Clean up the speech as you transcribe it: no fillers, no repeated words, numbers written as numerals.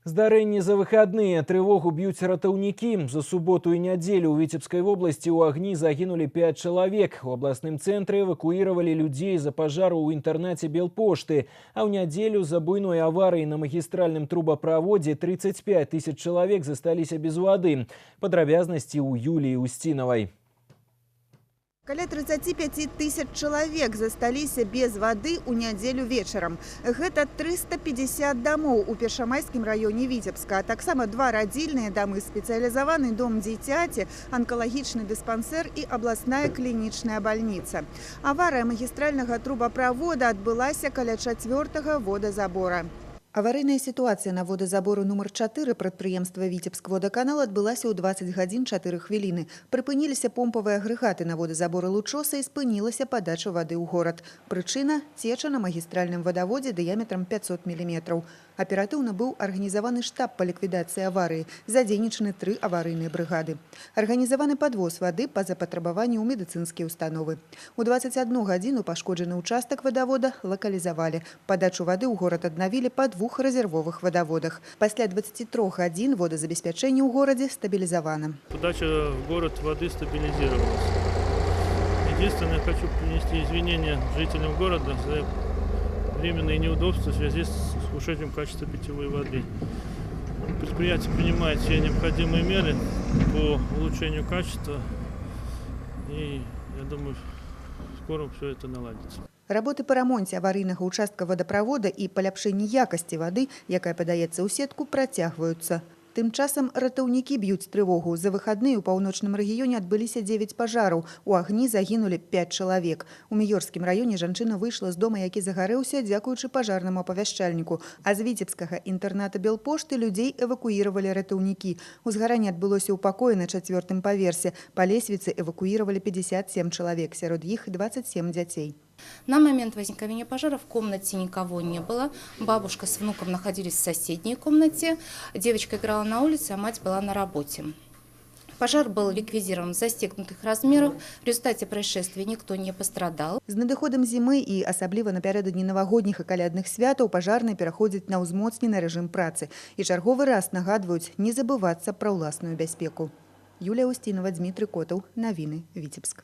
Здарэнне за выходные. Тревогу бьют ратаўнікі. За субботу и неделю у Витебской области у огни загинули 5 человек. В областном центре эвакуировали людей за пожару у интернате Белпошты. А в неделю за буйной аварии на магистральном трубопроводе 35 тысяч человек застались без воды. Подробязности у Юлии Устиновой. Каля 35 тысяч человек застались без воды у неделю вечером. Это 350 домов у Першамайском районе Витебска, а таксама 2 родильные домы, специализованный дом дзіцяці, онкологичный диспансер и областная клиничная больница. Авария магистрального трубопровода отбылась каля 4-го водозабора. Аварийная ситуация на водозабору номер 4 прадпрыемства Витебскводаканал отбылася ў 20 гадзін 4 хвіліны. Прыпыніліся помпавыя агрэгаты на водозаборы Лучоса і спынілася падача вады ў горад. Прычына – цеча на магістральным водаводзе дыяметрам 500 мм. Аператыўна быў арганізаваны штаб па ліквідацыі аварыі. Задзейнічаны 3 аварыйныя брыгады. Арганізаваны падвоз вады па запатрабаванні ў медыцынскія установы. У 21 гадзіну пашкоджаны ўчастак водавода лакалізавалі. Падачу вады ў горад аднавілі па 2 резервовых водоводах. Пасля 23 гадзін водозабеспячэнне ў горадзе стабілізавана. Подача в город воды стабилизировалась. Единственное, хочу принести извинения жителям города за временные неудобства в связи с ухудшением качества питьевой воды. Предприятие принимает все необходимые меры по улучшению качества, и я думаю, скоро все это наладится. Работы па рамонце аварыйнага участка водопровода і паляпшэнні якасці вады, якая падаецца ў сетку, працягваюцца. Тым часам ратаўнікі б'юць трывогу. За выхадныя ў паўночным рэгіёне адбыліся 9 пажараў. У агні загінулі 5 чалавек. У Міёрскім раёне жанчына выйшла з дома, які загарэўся, дзякуючы пажарнаму апавяшчальніку. А з віцебскага інтэрната Белпошты людзей эвакуіравалі ратаўнікі. Узгаранне адбылося ў пакоі на 4-м паверсе. Па лесвіцы эвакуіравалі 57 чалавек, сярод іх 27 дзяцей. На момент возникновения пожара в комнате никого не было. Бабушка с внуком находились в соседней комнате. Девочка играла на улице, а мать была на работе. Пожар был ликвидирован в застегнутых размерах. В результате происшествия никто не пострадал. З надыходам зімы і асабліва напярэдадні навагодніх і калядных святаў пажарныя пераходзяць на ўзмоцнены рэжым працы. І чарговы раз нагадваюць не забывацца пра ўласную бяспеку. Юлія Устинова, Дмитрий Котов. Навіны. Витебск.